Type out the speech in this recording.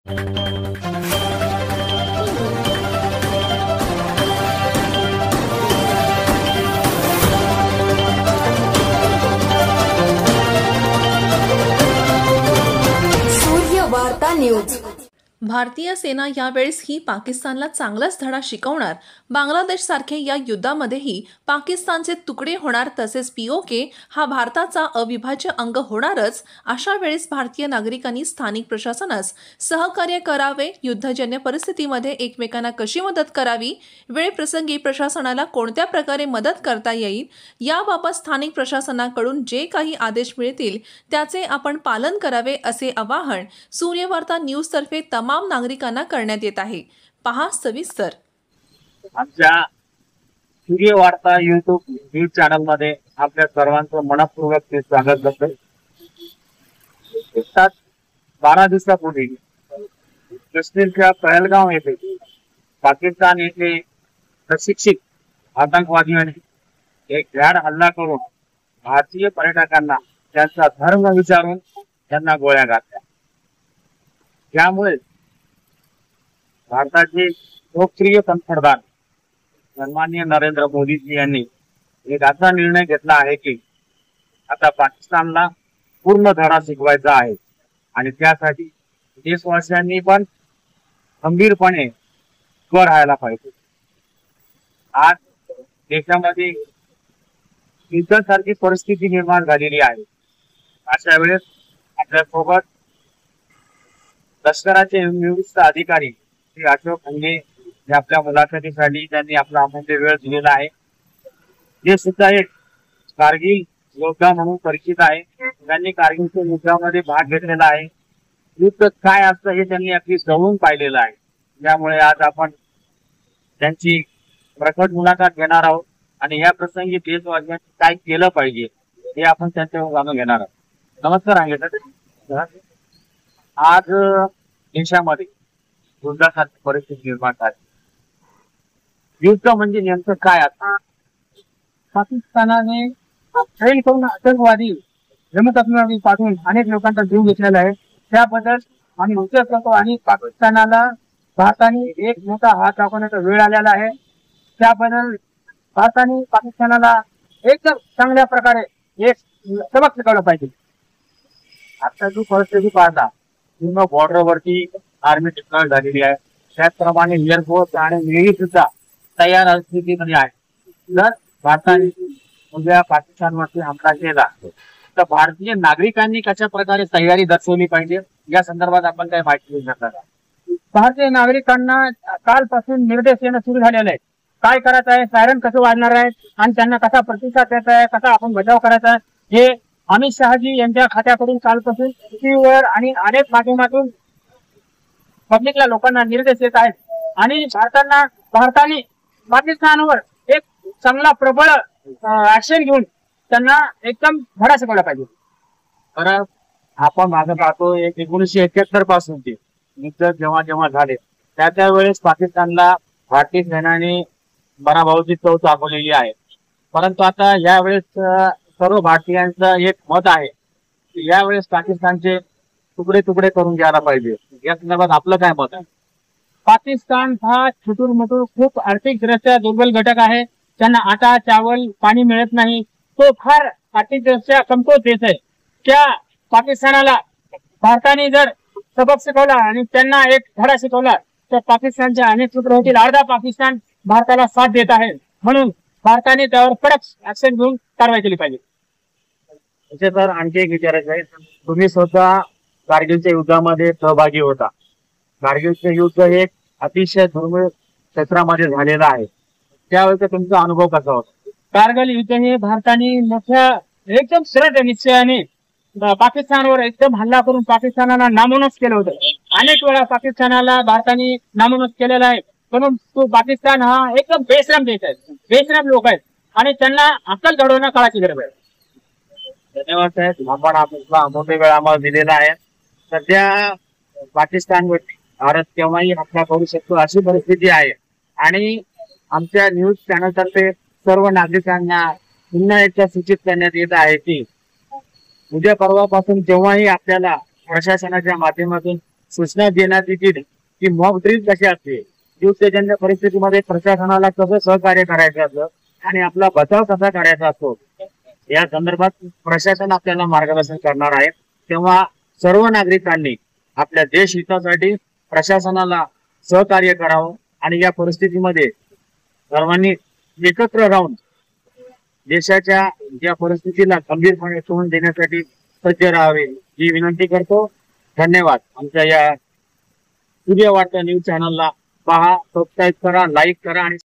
Suryavarta news. भारतीय सेना यावेळेस ही पाकिस्तानला चांगलाच धडा शिकवणार। बांगलादेश सारखे या युद्धामध्येही पाकिस्तानचे तुकडे होणार, तसेच पीओके हा भारताचा अविभाज्य अंग होणारच। अशा वेळेस भारतीय नागरिकांनी स्थानिक प्रशासनास सहकार्य करावे, युद्धजन्य परिस्थितीमध्ये एकमेकांना कशी मदत करावी, वेळप्रसंगी प्रशासनाला कोणत्या प्रकारे मदत करता येईल याबाबत स्थानिक प्रशासनाकडून जे काही आदेश मिळतील त्याचे आपण पालन करावे, असे आवाहन सूर्यवार्ता न्यूज तर्फे तमाम नागरिकांना करण्यात येत आहे। पहा सविस्तर। आमच्या सूर्यवार्ता YouTube न्यूज चॅनल मध्ये आपल्या सर्वांचं मनपूर्वक स्वागत करतो। 12 दिवसापूर्वी काश्मीरच्या पहलगाम येथे पाकिस्तान येथे प्रशिक्षित आतंकवाद्यांनी एक भ्याड हल्ला करून भारतीय पर्यटकांना त्यांचा धर्म विचारून त्यांना गोळ्या घातल्या। त्यामुळे भारताचे लोकप्रिय पंतप्रधान सन्माननीय नरेंद्र मोदीजी यांनी एक असा निर्णय घेतला आहे की आता पाकिस्तानला पूर्ण धडा शिकवायचा आहे आणि त्यासाठी देशवासियांनी पण खंबीरपणे उभं राहायला पाहिजे। आज देशामध्ये युद्धासारखी परिस्थिती निर्माण झालेली आहे। अशा वेळेस आपल्यासोबत लष्कराचे निवृत्त अधिकारी श्री अशोक हंगे हे आपल्या मुलाखतीसाठी त्यांनी आपला अमूल्य वेळ दिलेला आहे। हे सुद्धा एक कारगिल योद्धा म्हणून परिचित आहे। त्यांनी कारगिलच्या युद्धामध्ये भाग घेतलेला आहे। युद्ध काय असतं हे त्यांनी अगदी जवळून पाहिलेलं आहे। त्यामुळे आज आपण त्यांची प्रकट मुलाखत घेणार आहोत आणि या प्रसंगी देशवासियांनी काय केलं पाहिजे हे आपण त्यांच्यावर जाणून घेणार आहोत। नमस्कार हंगे सर। आज देशामध्ये युद्धासारखी परिस्थिती निर्माण झाली। युद्ध म्हणजे नेमकं काय असतं? पाकिस्तानाने ट्रेन करून आतंकवादी जम्मू पाठवून अनेक लोकांचा जीव घेतलेला आहे। त्याबद्दल आम्ही विचार करतो आणि पाकिस्तानाला भारताने एक मोठा हात दाखवण्याचा वेळ आलेला आहे। त्याबद्दल भारताने पाकिस्तानाला एकदम चांगल्या प्रकारे एक सबक शिकवलं पाहिजे। आता जो परिस्थिती पाहता पूर्ण बॉर्डरवरती आर्मी डिप्लॉय झालेली आहे। त्याचप्रमाणे एअरफोर्स आणि नेव्ही सुद्धा तयार स्थितीमध्ये आहे। जर भारताने उद्या पाकिस्तानवरती हमला केला तर भारतीय नागरिकांनी कशा प्रकारे तयारी दर्शवली पाहिजे या संदर्भात आपण काय माहिती देऊ शकता? भारतीय नागरिकांना कालपासून निर्देश येणं सुरू झालेले आहेत। काय करायचं आहे, सायरन कसं वाजणार आहे आणि त्यांना कसा प्रतिसाद द्यायचा आहे, कसा आपण बचाव करायचा आहे, हे अमित शहाजी यांच्या खात्याकडून कालपासून टीव्हीवर आणि अनेक माध्यमातून पब्लिकला लोकांना निर्देश देत आहेत। आणि भारताने पाकिस्तानवर एक चांगला प्रबळ ऍक्शन घेऊन त्यांना एकदम धडा शिकवला पाहिजे। तर आपण मागे पाहतो 1971 पासून ते युद्ध जेव्हा झाले त्यावेळेस पाकिस्तानला भारतीय सेनाने पराभवाची चव चालवलेली आहे। परंतु आता यावेळेस सर्व भारतीयांचं एक मत आहे की यावेळेस पाकिस्तानचे तुकडे तुकडे करून घ्यायला पाहिजे। या संदर्भात आपलं काय मत आहे? पाकिस्तान हा छोटूर मोठूर खूप आर्थिकदृष्ट्या दुर्बल घटक आहे। त्यांना आटा चावल पाणी मिळत नाही। तो फार आर्थिकदृष्ट्या कमकुवत देश आहे। त्या पाकिस्तानाला भारताने जर सबक शिकवला आणि त्यांना एक धडा शिकवला तर पाकिस्तानचे अनेक तुकडे होतील। अर्धा पाकिस्तान भारताला साथ देत आहे, म्हणून भारताने त्यावर कडक ऍक्शन घेऊन कारवाई केली पाहिजे। तर आणखी एक विचारायचं आहे, तुम्ही स्वतः कारगिलच्या युद्धामध्ये सहभागी होता। कारगिलचे युद्ध हे अतिशय दुर्मिळ क्षेत्रामध्ये झालेलं आहे। त्यावेळेचा तुमचा अनुभव कसा होता? कारगिल युद्ध हे भारताने मोठ्या एकदम सरळ निश्चयाने पाकिस्तानवर एकदम हल्ला करून पाकिस्तानाला नामोनस केलं होतं। अनेक वेळा पाकिस्तानाला भारताने नामोनस केलेला आहे, म्हणून तो पाकिस्तान हा एकदम बेशरम देश आहे, बेशरम लोक आहेत आणि त्यांना अक्कल घडवणं काळाची गरज आहे। धन्यवाद साहेब, आपण आपला अमूल्य वेळ आम्हाला दिलेला आहे। सध्या पाकिस्तानवरती भारत केव्हाही हमला करू शकतो अशी परिस्थिती आहे आणि आमच्या न्यूज चॅनल तर्फे सर्व नागरिकांना पुन्हा एकदा सूचित करण्यात येत आहे की उद्या परवापासून जेव्हाही आपल्याला प्रशासनाच्या माध्यमातून सूचना देण्यात येतील की मॉक ड्रिल कशी असते, युद्धजन्य परिस्थितीमध्ये प्रशासनाला कसं सहकार्य करायचं असतं आणि आपला बचाव कसा करायचा असतो या संदर्भात प्रशासन आपल्याला मार्गदर्शन करणार आहे। तेव्हा सर्व नागरिकांनी आपल्या देश हितासाठी प्रशासनाला सहकार्य करावं आणि या परिस्थितीमध्ये सर्वांनी एकत्र राहून देशाच्या या परिस्थितीला गंभीरपणे तोंड देण्यासाठी सज्ज राहावे ही विनंती करतो। धन्यवाद। आमच्या या सूर्य वार्ता न्यूज चॅनलला पहा, सबस्क्राईब करा, लाईक करा आणि